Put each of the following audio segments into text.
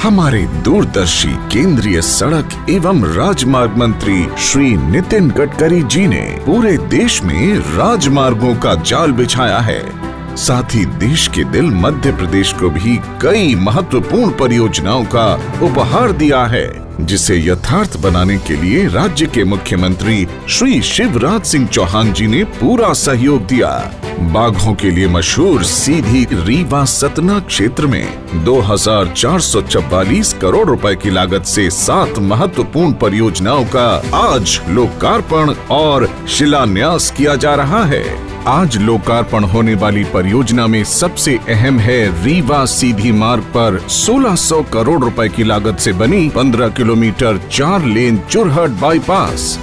हमारे दूरदर्शी केंद्रीय सड़क एवं राजमार्ग मंत्री श्री नितिन गडकरी जी ने पूरे देश में राजमार्गों का जाल बिछाया है। साथ ही देश के दिल मध्य प्रदेश को भी कई महत्वपूर्ण परियोजनाओं का उपहार दिया है, जिसे यथार्थ बनाने के लिए राज्य के मुख्यमंत्री श्री शिवराज सिंह चौहान जी ने पूरा सहयोग दिया। बाघों के लिए मशहूर सीधी रीवा सतना क्षेत्र में 2444 करोड़ रुपए की लागत से 7 महत्वपूर्ण परियोजनाओं का आज लोकार्पण और शिलान्यास किया जा रहा है। आज लोकार्पण होने वाली परियोजना में सबसे अहम है रीवा सीधी मार्ग पर 1600 करोड़ रुपए की लागत से बनी 15 किलोमीटर 4 लेन चुरहट बाईपास,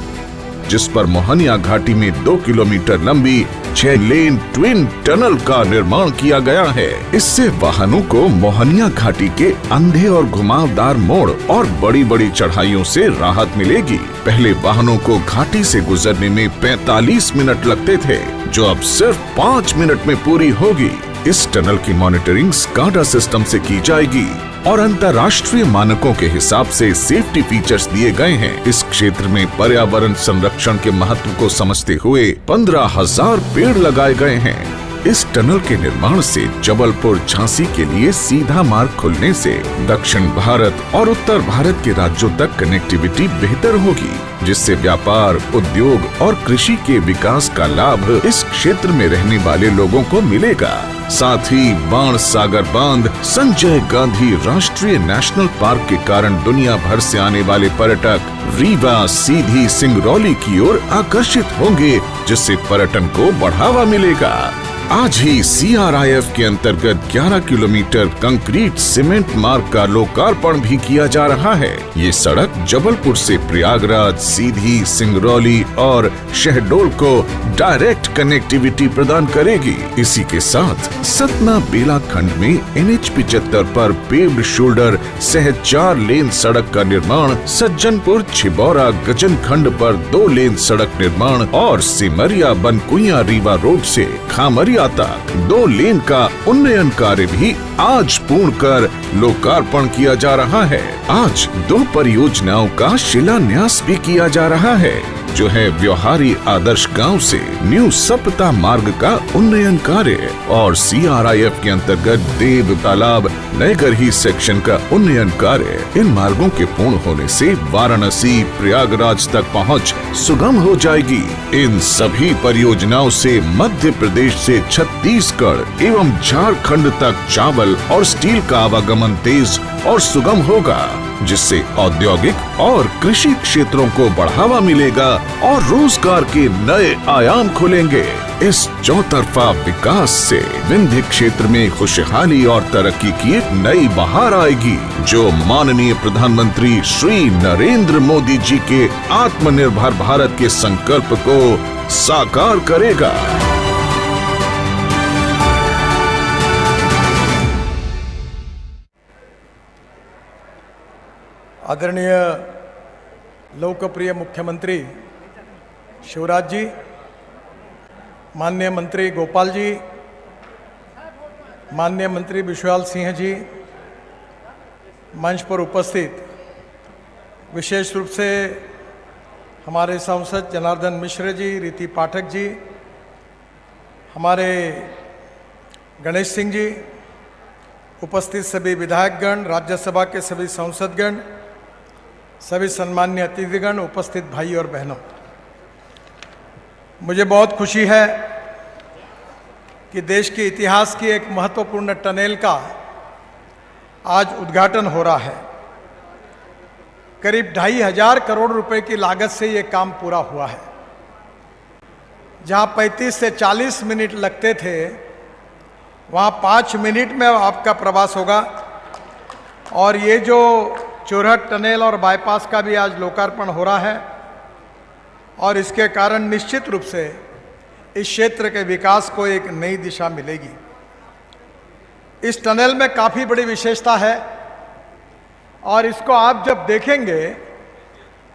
जिस पर मोहनिया घाटी में 2 किलोमीटर लंबी 6 लेन ट्विन टनल का निर्माण किया गया है। इससे वाहनों को मोहनिया घाटी के अंधे और घुमावदार मोड़ और बड़ी बड़ी चढ़ाइयों से राहत मिलेगी। पहले वाहनों को घाटी से गुजरने में 45 मिनट लगते थे, जो अब सिर्फ 5 मिनट में पूरी होगी। इस टनल की मॉनिटरिंग स्काडा सिस्टम से की जाएगी और अंतर्राष्ट्रीय मानकों के हिसाब से सेफ्टी फीचर्स दिए गए हैं। इस क्षेत्र में पर्यावरण संरक्षण के महत्व को समझते हुए 15,000 पेड़ लगाए गए हैं। इस टनल के निर्माण से जबलपुर झांसी के लिए सीधा मार्ग खुलने से दक्षिण भारत और उत्तर भारत के राज्यों तक कनेक्टिविटी बेहतर होगी, जिससे व्यापार, उद्योग और कृषि के विकास का लाभ इस क्षेत्र में रहने वाले लोगों को मिलेगा। साथ ही बाण सागर बांध, संजय गांधी राष्ट्रीय नेशनल पार्क के कारण दुनिया भर से आने वाले पर्यटक रीवा सीधी सिंगरौली की ओर आकर्षित होंगे, जिससे पर्यटन को बढ़ावा मिलेगा। आज ही CRIF के अंतर्गत 11 किलोमीटर कंक्रीट सीमेंट मार्ग का लोकार्पण भी किया जा रहा है। ये सड़क जबलपुर से प्रयागराज, सीधी, सिंगरौली और शहडोल को डायरेक्ट कनेक्टिविटी प्रदान करेगी। इसी के साथ सतना बेला खंड में NH 75 पर पेव्ड शोल्डर सह 4 लेन सड़क का निर्माण, सज्जनपुर छिबौरा गजन खंड पर 2 लेन सड़क निर्माण और सिमरिया बनकुइया रीवा रोड से खामरिया तक 2 लेन का उन्नयन कार्य भी आज पूर्ण कर लोकार्पण किया जा रहा है। आज 2 परियोजनाओं का शिलान्यास भी किया जा रहा है, जो है व्यवहारी आदर्श गांव से न्यू सप्ता मार्ग का उन्नयन कार्य और CRIF के अंतर्गत देव तालाब नयगरही सेक्शन का उन्नयन कार्य। इन मार्गों के पूर्ण होने से वाराणसी, प्रयागराज तक पहुंच सुगम हो जाएगी। इन सभी परियोजनाओं से मध्य प्रदेश से छत्तीसगढ़ एवं झारखंड तक चावल और स्टील का आवागमन तेज और सुगम होगा, जिससे औद्योगिक और कृषि क्षेत्रों को बढ़ावा मिलेगा और रोजगार के नए आयाम खुलेंगे। इस चौतरफा विकास से विंध्य क्षेत्र में खुशहाली और तरक्की की एक नई बहार आएगी, जो माननीय प्रधानमंत्री श्री नरेंद्र मोदी जी के आत्मनिर्भर भारत के संकल्प को साकार करेगा। आदरणीय लोकप्रिय मुख्यमंत्री शिवराज जी, माननीय मंत्री गोपाल जी, माननीय मंत्री विश्वाल सिंह जी, मंच पर उपस्थित विशेष रूप से हमारे सांसद जनार्दन मिश्र जी, रीति पाठक जी, हमारे गणेश सिंह जी, उपस्थित सभी विधायकगण, राज्यसभा के सभी सांसदगण, सभी सम्मान्य अतिथिगण, उपस्थित भाई और बहनों, मुझे बहुत खुशी है कि देश के इतिहास की एक महत्वपूर्ण टनल का आज उद्घाटन हो रहा है। करीब 2,500 करोड़ रुपए की लागत से ये काम पूरा हुआ है। जहां 35 से 40 मिनट लगते थे, वहां 5 मिनट में आपका प्रवास होगा। और ये जो चोरहट टनल और बाईपास का भी आज लोकार्पण हो रहा है, और इसके कारण निश्चित रूप से इस क्षेत्र के विकास को एक नई दिशा मिलेगी। इस टनल में काफ़ी बड़ी विशेषता है, और इसको आप जब देखेंगे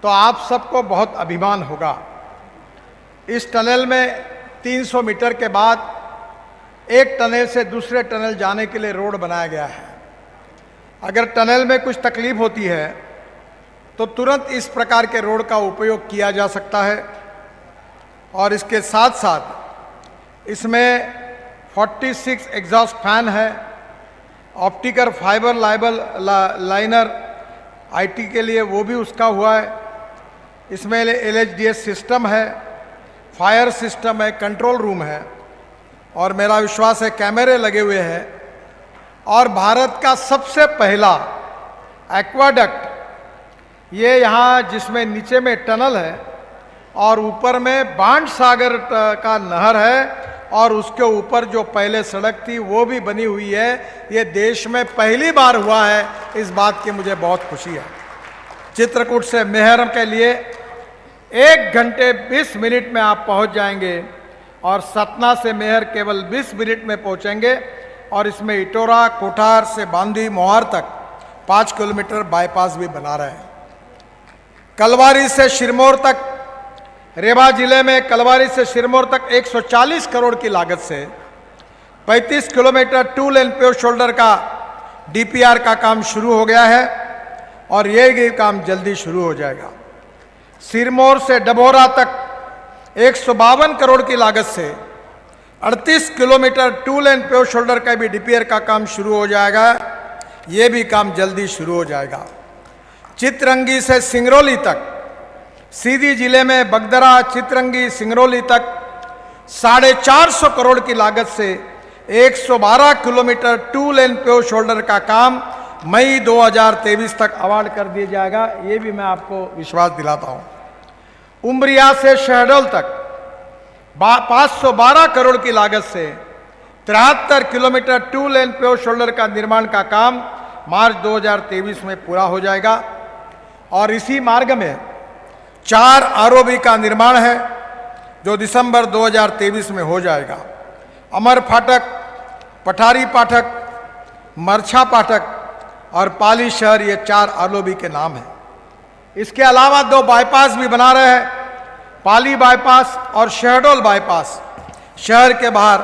तो आप सबको बहुत अभिमान होगा। इस टनल में 300 मीटर के बाद एक टनल से दूसरे टनल जाने के लिए रोड बनाया गया है। अगर टनल में कुछ तकलीफ होती है तो तुरंत इस प्रकार के रोड का उपयोग किया जा सकता है। और इसके साथ साथ इसमें 46 एग्जॉस्ट फैन है, ऑप्टिकल फाइबर लाइनर आईटी के लिए वो भी उसका हुआ है। इसमें LHDS सिस्टम है, फायर सिस्टम है, कंट्रोल रूम है और मेरा विश्वास है कैमरे लगे हुए हैं। और भारत का सबसे पहला एक्वाडक्ट ये यहाँ जिसमें नीचे में टनल है और ऊपर में बांड सागर का नहर है और उसके ऊपर जो पहले सड़क थी वो भी बनी हुई है। ये देश में पहली बार हुआ है, इस बात की मुझे बहुत खुशी है। चित्रकूट से मेहर के लिए 1 घंटे 20 मिनट में आप पहुंच जाएंगे और सतना से मेहर केवल 20 मिनट में पहुंचेंगे। और इसमें इटोरा, कोठार से बांदी, मोहार तक 5 किलोमीटर बाईपास भी बना रहे हैं। कलवारी से सिरमौर तक, रेवा जिले में कलवारी से सिरमौर तक 140 करोड़ की लागत से 35 किलोमीटर 2 लेन पेव शोल्डर का DPR का काम शुरू हो गया है और ये काम जल्दी शुरू हो जाएगा। सिरमौर से डभौरा तक 152 करोड़ की लागत से 38 किलोमीटर 2 लेन पेव शोल्डर का भी DPR का काम शुरू हो जाएगा। ये भी काम जल्दी शुरू हो जाएगा। चितरंगी से सिंगरौली तक, सीधी जिले में बगदरा, चितरंगी, सिंगरौली तक 450 करोड़ की लागत से 112 किलोमीटर 2 लेन पेव शोल्डर का काम मई 2023 तक अवार्ड कर दिया जाएगा। ये भी मैं आपको विश्वास दिलाता हूँ। उमरिया से शहडोल तक 512 करोड़ की लागत से 73 किलोमीटर 2 लेन पेव शोल्डर का निर्माण का काम मार्च 2023 में पूरा हो जाएगा। और इसी मार्ग में 4 ROB का निर्माण है जो दिसंबर 2023 में हो जाएगा। अमर फाटक, पठारी फाटक, मरछा फाटक और पाली शहर, ये 4 ROB के नाम हैं। इसके अलावा 2 बाईपास भी बना रहे हैं, पाली बाईपास और शहडोल बाईपास शहर के बाहर,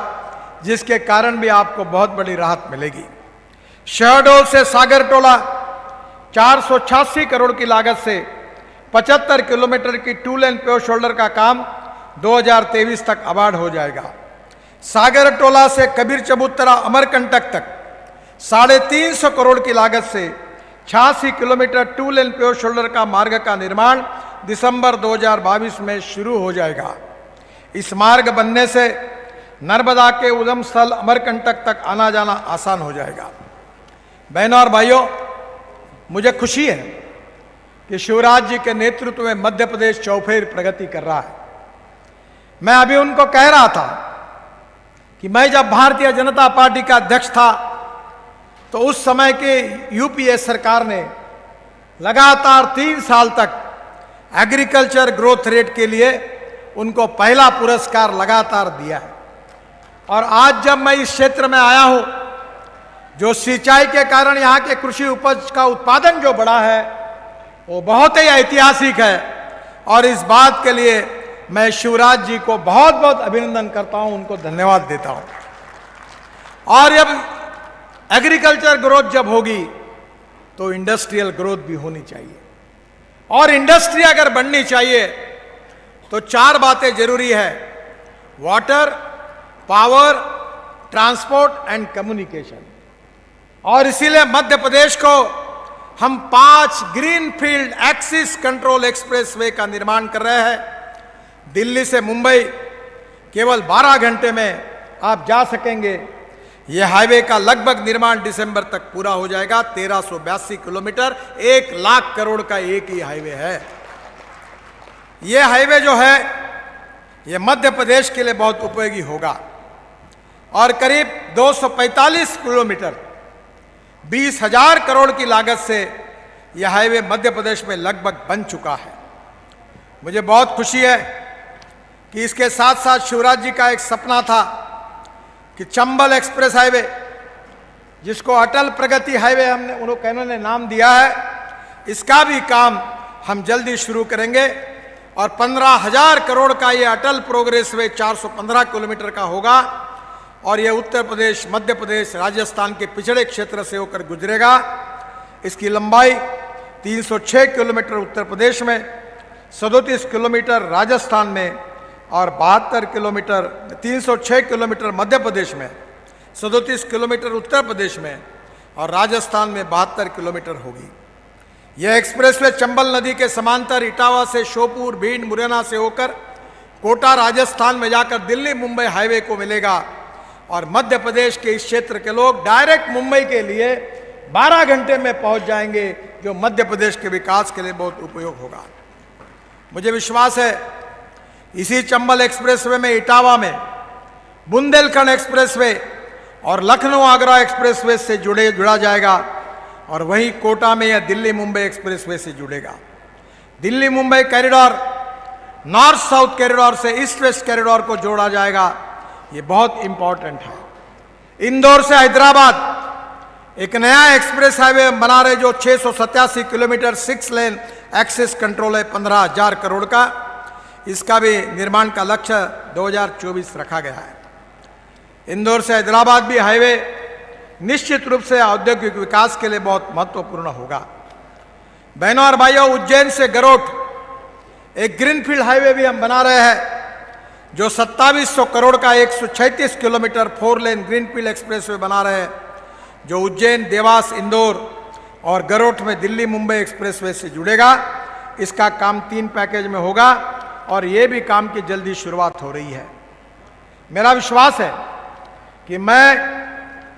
जिसके कारण भी आपको बहुत बड़ी राहत मिलेगी। शहडोल से सागरटोला 486 करोड़ की लागत से 75 किलोमीटर की 2 लेन पेव शोल्डर का काम 2023 तक अवार्ड हो जाएगा। सागरटोला से कबीर चबूतरा अमरकंटक तक 350 करोड़ की लागत से 86 किलोमीटर 2 लेन पेव शोल्डर का मार्ग का निर्माण दिसंबर 2022 में शुरू हो जाएगा। इस मार्ग बनने से नर्मदा के उद्गम स्थल अमरकंटक तक आना जाना आसान हो जाएगा। बहनों और भाइयों, मुझे खुशी है कि शिवराज जी के नेतृत्व में मध्य प्रदेश चौफेर प्रगति कर रहा है। मैं अभी उनको कह रहा था कि मैं जब भारतीय जनता पार्टी का अध्यक्ष था तो उस समय के UPA सरकार ने लगातार 3 साल तक एग्रीकल्चर ग्रोथ रेट के लिए उनको पहला पुरस्कार लगातार दिया है। और आज जब मैं इस क्षेत्र में आया हूं, जो सिंचाई के कारण यहाँ के कृषि उपज का उत्पादन जो बढ़ा है वो बहुत ही ऐतिहासिक है। और इस बात के लिए मैं शिवराज जी को बहुत बहुत अभिनंदन करता हूं, उनको धन्यवाद देता हूं। और जब एग्रीकल्चर ग्रोथ जब होगी तो इंडस्ट्रियल ग्रोथ भी होनी चाहिए। और इंडस्ट्री अगर बढ़नी चाहिए तो 4 बातें जरूरी है: water, power, transport and communication. और इसीलिए मध्य प्रदेश को हम 5 ग्रीनफील्ड एक्सिस कंट्रोल एक्सप्रेसवे का निर्माण कर रहे हैं। दिल्ली से मुंबई केवल 12 घंटे में आप जा सकेंगे। यह हाईवे का लगभग निर्माण दिसंबर तक पूरा हो जाएगा। 1382 किलोमीटर, 1 लाख करोड़ का एक ही हाईवे है। यह हाईवे जो है यह मध्य प्रदेश के लिए बहुत उपयोगी होगा। और करीब 245 किलोमीटर 20,000 करोड़ की लागत से यह हाईवे मध्य प्रदेश में लगभग बन चुका है। मुझे बहुत खुशी है कि इसके साथ साथ शिवराज जी का एक सपना था कि चंबल एक्सप्रेस हाईवे, जिसको अटल प्रगति हाईवे उन्होंने नाम दिया है, इसका भी काम हम जल्दी शुरू करेंगे। और 15,000 करोड़ का ये अटल प्रोग्रेस वे 415 किलोमीटर का होगा। और ये उत्तर प्रदेश, मध्य प्रदेश, राजस्थान के पिछड़े क्षेत्र से होकर गुजरेगा। इसकी लंबाई 306 किलोमीटर उत्तर प्रदेश में, 37 किलोमीटर राजस्थान में और 306 किलोमीटर मध्य प्रदेश में, 37 किलोमीटर उत्तर प्रदेश में और राजस्थान में 72 किलोमीटर होगी। यह एक्सप्रेसवे चंबल नदी के समांतर इटावा से श्योपुर, भिंड, मुरैना से होकर कोटा राजस्थान में जाकर दिल्ली मुंबई हाईवे को मिलेगा और मध्य प्रदेश के इस क्षेत्र के लोग डायरेक्ट मुंबई के लिए 12 घंटे में पहुंच जाएंगे, जो मध्य प्रदेश के विकास के लिए बहुत उपयोग होगा। मुझे विश्वास है इसी चंबल एक्सप्रेसवे में इटावा में बुंदेलखंड एक्सप्रेसवे और लखनऊ आगरा एक्सप्रेसवे से जुड़ा जाएगा और वहीं कोटा में या दिल्ली मुंबई एक्सप्रेसवे से जुड़ेगा। Delhi Mumbai corridor north south corridor से ईस्ट वेस्ट कॉरिडोर को जोड़ा जाएगा। ये बहुत इंपॉर्टेंट है। इंदौर से हैदराबाद एक नया एक्सप्रेस हाईवे बना रहे जो 687 किलोमीटर 6 लेन एक्सेस कंट्रोल है 15,000 करोड़ का। इसका भी निर्माण का लक्ष्य 2024 रखा गया है। इंदौर से हैदराबाद भी हाईवे निश्चित रूप से औद्योगिक विकास के लिए बहुत महत्वपूर्ण होगा। बहनों और भाइयों, उज्जैन से गरोठ एक ग्रीनफील्ड हाईवे भी हम बना रहे हैं जो 2700 करोड़ का 136 किलोमीटर 4 लेन ग्रीनफील्ड एक्सप्रेसवे बना रहे हैं, जो उज्जैन, देवास, इंदौर और गरोठ में दिल्ली मुंबई एक्सप्रेसवे से जुड़ेगा। इसका काम 3 पैकेज में होगा और ये भी काम की जल्दी शुरुआत हो रही है। मेरा विश्वास है कि मैं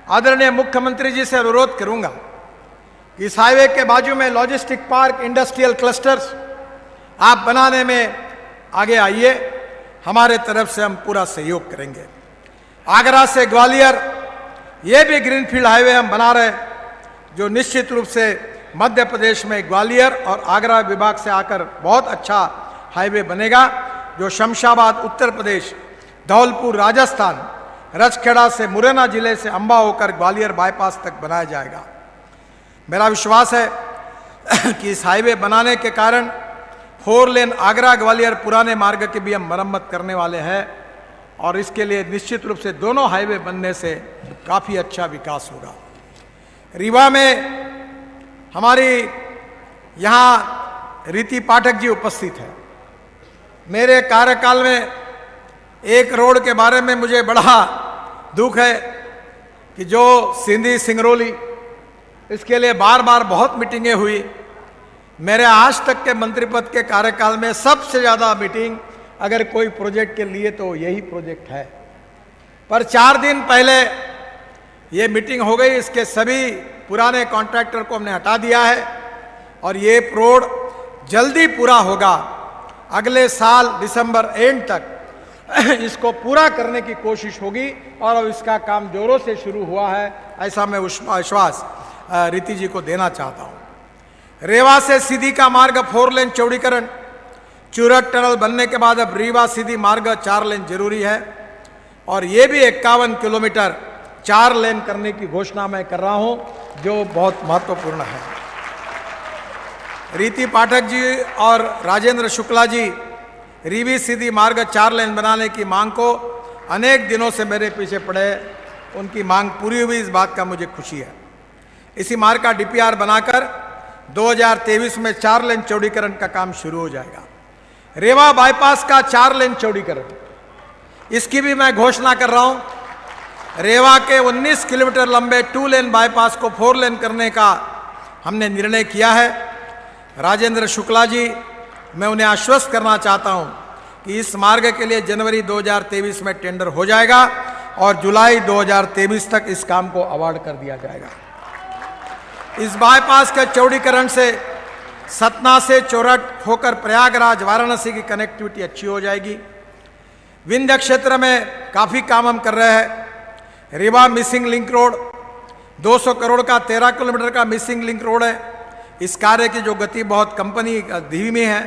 आदरणीय मुख्यमंत्री जी से अनुरोध करूंगा कि इस हाईवे के बाजू में लॉजिस्टिक पार्क, इंडस्ट्रियल क्लस्टर्स आप बनाने में आगे आइए। हमारे तरफ से हम पूरा सहयोग करेंगे। आगरा से ग्वालियर ये भी ग्रीनफील्ड हाईवे हम बना रहे हैं जो निश्चित रूप से मध्य प्रदेश में ग्वालियर और आगरा विभाग से आकर बहुत अच्छा हाईवे बनेगा, जो शमशाबाद उत्तर प्रदेश, धौलपुर राजस्थान, रजखेड़ा से मुरैना जिले से अंबा होकर ग्वालियर बाईपास तक बनाया जाएगा। मेरा विश्वास है कि इस हाईवे बनाने के कारण 4 लेन आगरा ग्वालियर पुराने मार्ग की भी हम मरम्मत करने वाले हैं और इसके लिए निश्चित रूप से दोनों हाईवे बनने से काफ़ी अच्छा विकास होगा। रीवा में हमारी यहाँ रीति पाठक जी उपस्थित है। मेरे कार्यकाल में एक रोड के बारे में मुझे बड़ा दुख है कि जो सिंधी सिंगरौली, इसके लिए बार बार बहुत मीटिंगें हुई। मेरे आज तक के मंत्री पद के कार्यकाल में सबसे ज़्यादा मीटिंग अगर कोई प्रोजेक्ट के लिए तो यही प्रोजेक्ट है। पर 4 दिन पहले ये मीटिंग हो गई, इसके सभी पुराने कॉन्ट्रैक्टर को हमने हटा दिया है और ये रोड जल्दी पूरा होगा। अगले साल दिसंबर एंड तक इसको पूरा करने की कोशिश होगी और अब इसका काम जोरों से शुरू हुआ है, ऐसा मैं विश्वास रीति जी को देना चाहता हूँ। रेवा से सीधी का मार्ग 4 लेन चौड़ीकरण, चूरट टनल बनने के बाद अब रीवा सीधी मार्ग 4 लेन जरूरी है और ये भी 51 किलोमीटर 4 लेन करने की घोषणा मैं कर रहा हूँ, जो बहुत महत्वपूर्ण है। रीति पाठक जी और राजेंद्र शुक्ला जी रीवी सीधी मार्ग 4 लेन बनाने की मांग को अनेक दिनों से मेरे पीछे पड़े, उनकी मांग पूरी हुई, इस बात का मुझे खुशी है। इसी मार्ग का डीपीआर बनाकर 2023 में 4 लेन चौड़ीकरण का काम शुरू हो जाएगा। रेवा बाईपास का 4 लेन चौड़ीकरण, इसकी भी मैं घोषणा कर रहा हूं। रेवा के 19 किलोमीटर लंबे 2 लेन बाईपास को 4 लेन करने का हमने निर्णय किया है। राजेंद्र शुक्ला जी, मैं उन्हें आश्वस्त करना चाहता हूं कि इस मार्ग के लिए जनवरी 2023 में टेंडर हो जाएगा और जुलाई 2023 तक इस काम को अवार्ड कर दिया जाएगा। इस बाईपास के चौड़ीकरण से सतना से चोरठ होकर प्रयागराज, वाराणसी की कनेक्टिविटी अच्छी हो जाएगी। विंध्य क्षेत्र में काफ़ी काम हम कर रहे हैं। Rewa missing link road 200 crore का 13 किलोमीटर का मिसिंग लिंक रोड है। इस कार्य की जो गति बहुत कंपनी धीमी है,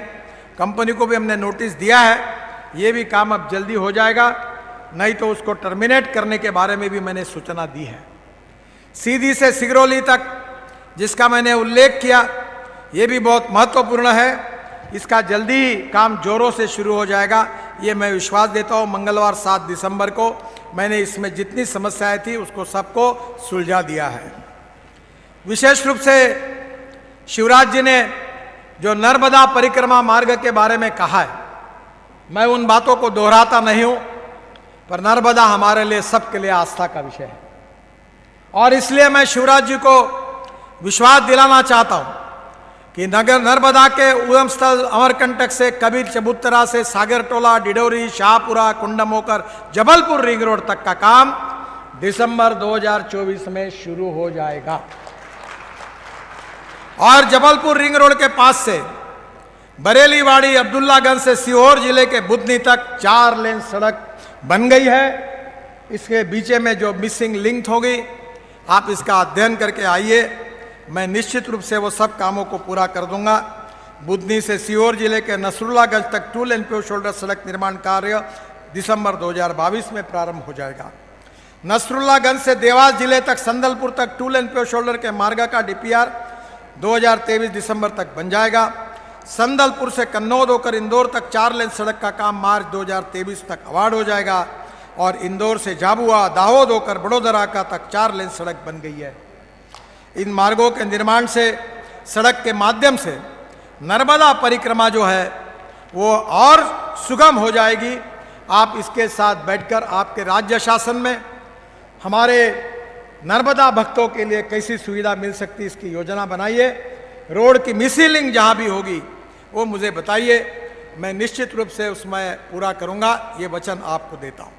कंपनी को भी हमने नोटिस दिया है, ये भी काम अब जल्दी हो जाएगा, नहीं तो उसको टर्मिनेट करने के बारे में भी मैंने सूचना दी है। सीधी से सिगरौली तक जिसका मैंने उल्लेख किया, ये भी बहुत महत्वपूर्ण है। इसका जल्दी ही काम जोरों से शुरू हो जाएगा, ये मैं विश्वास देता हूँ। मंगलवार 7 दिसंबर को मैंने इसमें जितनी समस्याएं थी उसको सबको सुलझा दिया है। विशेष रूप से शिवराज जी ने जो नर्मदा परिक्रमा मार्ग के बारे में कहा है, मैं उन बातों को दोहराता नहीं हूं, पर नर्मदा हमारे लिए सबके लिए आस्था का विषय है। और इसलिए मैं शिवराज जी को विश्वास दिलाना चाहता हूं कि नगर नर्मदा के उद्गम स्थल अमरकंटक से, कबीर चबूतरा से, सागरटोला, डिडौरी, शाहपुरा, कुंडमोकर, जबलपुर रिंग रोड तक का काम दिसंबर 2024 में शुरू हो जाएगा। और जबलपुर रिंग रोड के पास से बरेलीवाड़ी, अब्दुल्लागंज से सीहोर जिले के बुधनी तक 4 लेन सड़क बन गई है। इसके बीच में जो मिसिंग लिंक होगी, आप इसका अध्ययन करके आइए। मैं निश्चित रूप से वो सब कामों को पूरा कर दूंगा। बुधनी से सीहोर जिले के नसरुल्लागंज तक 2 लेन प्योर शोल्डर सड़क निर्माण कार्य दिसंबर 2022 में प्रारंभ हो जाएगा। नसरुल्लागंज से देवास जिले तक संदलपुर तक 2 लेन प्योर शोल्डर के मार्ग का डीपीआर 2023 दिसंबर तक बन जाएगा। संदलपुर से कन्नौज होकर इंदौर तक 4 लेन सड़क का काम मार्च 2023 तक अवार्ड हो जाएगा। और इंदौर से झाबुआ, दाहोद होकर बड़ोदरा का तक 4 लेन सड़क बन गई है। इन मार्गों के निर्माण से, सड़क के माध्यम से नर्मदा परिक्रमा जो है वो और सुगम हो जाएगी। आप इसके साथ बैठकर आपके राज्य शासन में हमारे नर्मदा भक्तों के लिए कैसी सुविधा मिल सकती है, इसकी योजना बनाइए। रोड की मिसिंग लिंक जहाँ भी होगी वो मुझे बताइए, मैं निश्चित रूप से उसमें पूरा करूँगा, ये वचन आपको देता हूँ।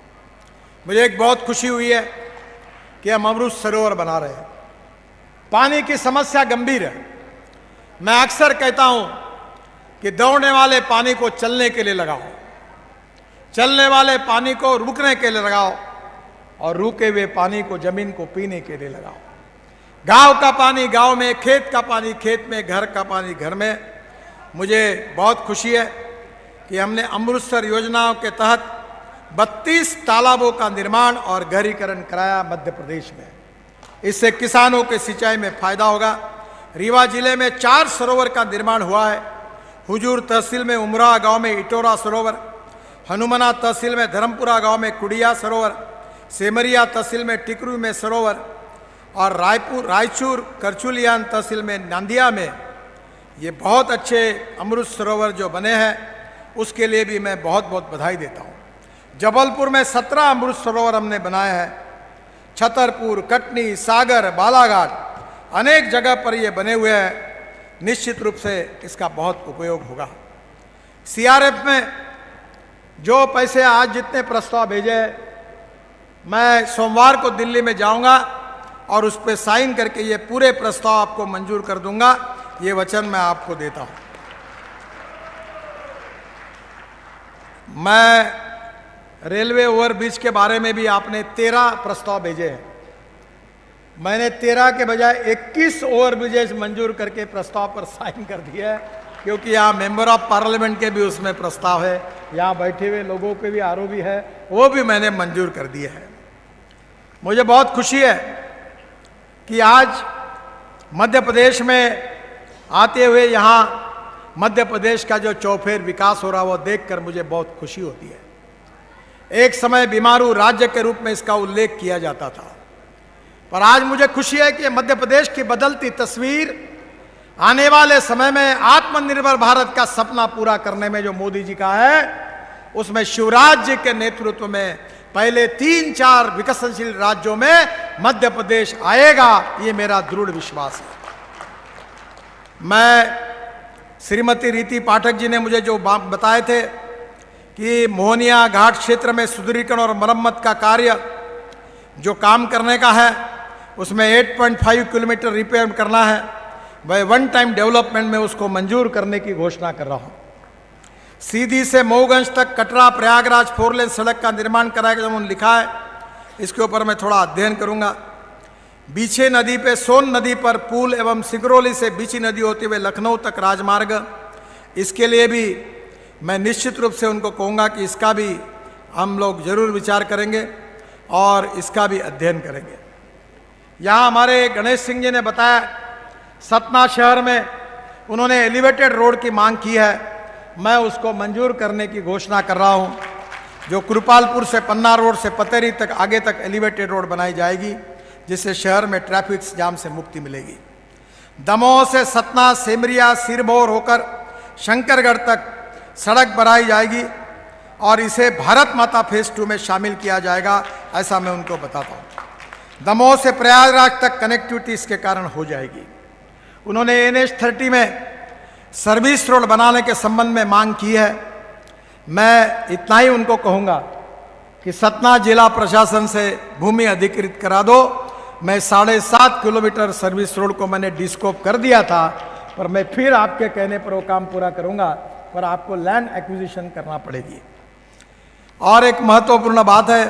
मुझे एक बहुत खुशी हुई है कि हम अमृत सरोवर बना रहे हैं। पानी की समस्या गंभीर है। मैं अक्सर कहता हूँ कि दौड़ने वाले पानी को चलने के लिए लगाओ, चलने वाले पानी को रुकने के लिए लगाओ, और रुके हुए पानी को जमीन को पीने के लिए लगाओ। गांव का पानी गांव में, खेत का पानी खेत में, घर का पानी घर में। मुझे बहुत खुशी है कि हमने अमृतसर योजनाओं के तहत 32 तालाबों का निर्माण और गहरीकरण कराया मध्य प्रदेश में। इससे किसानों के सिंचाई में फायदा होगा। रीवा जिले में 4 सरोवर का निर्माण हुआ है। हुजूर तहसील में उमरा गांव में इटोरा सरोवर, हनुमना तहसील में धर्मपुरा गांव में कुड़िया सरोवर, सेमरिया तहसील में टिकरू में सरोवर, और रायचूर करचुलियान तहसील में नांदिया में ये बहुत अच्छे अमृत सरोवर जो बने हैं, उसके लिए भी मैं बहुत बहुत बधाई देता हूँ। जबलपुर में 17 अमृत सरोवर हमने बनाए हैं। छतरपुर, कटनी, सागर, बालाघाट अनेक जगह पर ये बने हुए हैं। निश्चित रूप से इसका बहुत उपयोग होगा। सीआरएफ में जो पैसे आज जितने प्रस्ताव भेजे, मैं सोमवार को दिल्ली में जाऊंगा और उस पर साइन करके ये पूरे प्रस्ताव आपको मंजूर कर दूंगा। ये वचन मैं आपको देता हूं। मैं रेलवे ओवरब्रिज के बारे में भी आपने 13 प्रस्ताव भेजे हैं। मैंने 13 के बजाय 21 ओवरब्रिजेस मंजूर करके प्रस्ताव पर साइन कर दिया है, क्योंकि यहाँ मेंबर ऑफ पार्लियामेंट के भी उसमें प्रस्ताव है, यहाँ बैठे हुए लोगों के भी आरोपी है, वो भी मैंने मंजूर कर दिए हैं। मुझे बहुत खुशी है कि आज मध्य प्रदेश में आते हुए यहाँ मध्य प्रदेश का जो चौफेर विकास हो रहा है वो देखकर मुझे बहुत खुशी होती है। एक समय बीमारू राज्य के रूप में इसका उल्लेख किया जाता था, पर आज मुझे खुशी है कि मध्य प्रदेश की बदलती तस्वीर आने वाले समय में आत्मनिर्भर भारत का सपना पूरा करने में जो मोदी जी का है, उसमें शिवराज जी के नेतृत्व में पहले 3-4 विकसनशील राज्यों में मध्य प्रदेश आएगा, ये मेरा दृढ़ विश्वास है। मैं श्रीमती रीति पाठक जी ने मुझे जो बताए थे कि मोहनिया घाट क्षेत्र में सुदृढ़ीकरण और मरम्मत का कार्य जो काम करने का है, उसमें 8.5 किलोमीटर रिपेयर करना है, वह 1 टाइम डेवलपमेंट में उसको मंजूर करने की घोषणा कर रहा हूँ। सीधी से मऊगंज तक कटरा प्रयागराज 4 लेन सड़क का निर्माण कराएगा, जब उन्होंने लिखा है, इसके ऊपर मैं थोड़ा अध्ययन करूँगा। बीछे नदी पे सोन नदी पर पुल एवं सिंगरौली से बीछी नदी होते हुए लखनऊ तक राजमार्ग, इसके लिए भी मैं निश्चित रूप से उनको कहूँगा कि इसका भी हम लोग जरूर विचार करेंगे और इसका भी अध्ययन करेंगे। यहाँ हमारे गणेश सिंह जी ने बताया, सतना शहर में उन्होंने एलिवेटेड रोड की मांग की है, मैं उसको मंजूर करने की घोषणा कर रहा हूँ। जो कृपालपुर से पन्ना रोड से पतेरी तक आगे तक एलिवेटेड रोड बनाई जाएगी, जिससे शहर में ट्रैफिक जाम से मुक्ति मिलेगी। दमोह से सतना, सेमरिया, सिरमौर होकर शंकरगढ़ तक सड़क बनाई जाएगी और इसे भारत माता फेज 2 में शामिल किया जाएगा, ऐसा मैं उनको बताता हूँ। दमोह से प्रयागराज तक कनेक्टिविटी इसके कारण हो जाएगी। उन्होंने NH30 में सर्विस रोड बनाने के संबंध में मांग की है। मैं इतना ही उनको कहूँगा कि सतना जिला प्रशासन से भूमि अधिकृत करा दो। मैं 7.5 किलोमीटर सर्विस रोड को मैंने डिस्कोप कर दिया था, पर मैं फिर आपके कहने पर वो काम पूरा करूँगा, पर आपको लैंड एक्विजिशन करना पड़ेगी। और एक महत्वपूर्ण बात है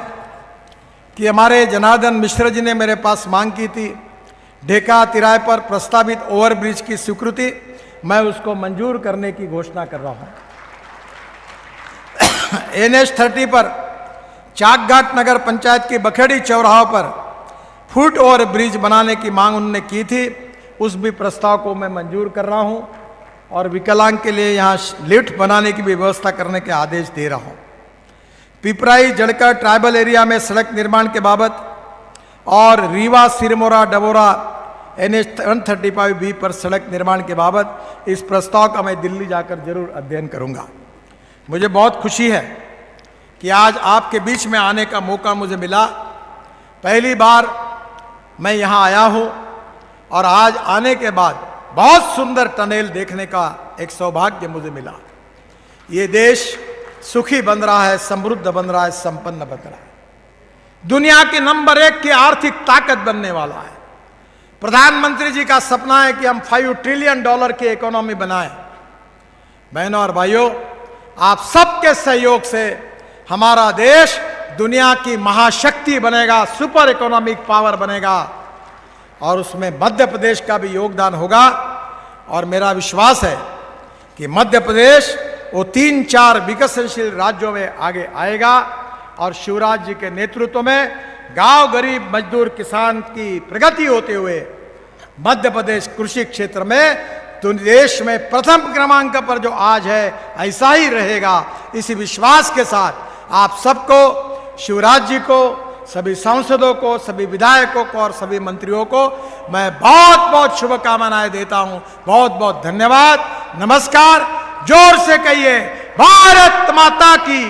कि हमारे जनार्दन मिश्र जी ने मेरे पास मांग की थी ढेका तिराहे पर प्रस्तावित ओवरब्रिज की स्वीकृति, मैं उसको मंजूर करने की घोषणा कर रहा हूं। NH30 पर चाकघाट नगर पंचायत की बखेड़ी चौराहों पर फुट ओवर ब्रिज बनाने की मांग उन्होंने की थी, उस भी प्रस्ताव को मैं मंजूर कर रहा हूं और विकलांग के लिए यहां लिफ्ट बनाने की भी व्यवस्था करने के आदेश दे रहा हूं। पिपराई जड़कर ट्राइबल एरिया में सड़क निर्माण के बाबत और रीवा सिरमौरा डबोरा NH135B पर सड़क निर्माण के बाबत इस प्रस्ताव का मैं दिल्ली जाकर जरूर अध्ययन करूंगा। मुझे बहुत खुशी है कि आज आपके बीच में आने का मौका मुझे मिला। पहली बार मैं यहां आया हूं और आज आने के बाद बहुत सुंदर टनेल देखने का एक सौभाग्य मुझे मिला। ये देश सुखी बन रहा है, समृद्ध बन रहा है, संपन्न बन रहा है, दुनिया के नंबर 1 की आर्थिक ताकत बनने वाला है। प्रधानमंत्री जी का सपना है कि हम $5 ट्रिलियन की इकोनॉमी बनाएं। बहनों और भाइयों, आप सबके सहयोग से हमारा देश दुनिया की महाशक्ति बनेगा, सुपर इकोनॉमिक पावर बनेगा और उसमें मध्य प्रदेश का भी योगदान होगा। और मेरा विश्वास है कि मध्य प्रदेश वो 3-4 विकसनशील राज्यों में आगे आएगा और शिवराज जी के नेतृत्व में गांव गरीब मजदूर किसान की प्रगति होते हुए मध्य प्रदेश कृषि क्षेत्र में देश में प्रथम क्रमांक पर जो आज है ऐसा ही रहेगा। इसी विश्वास के साथ आप सबको, शिवराज जी को, सभी सांसदों को, सभी विधायकों को और सभी मंत्रियों को मैं बहुत बहुत शुभकामनाएं देता हूं। बहुत बहुत धन्यवाद। नमस्कार। जोर से कहिए भारत माता की।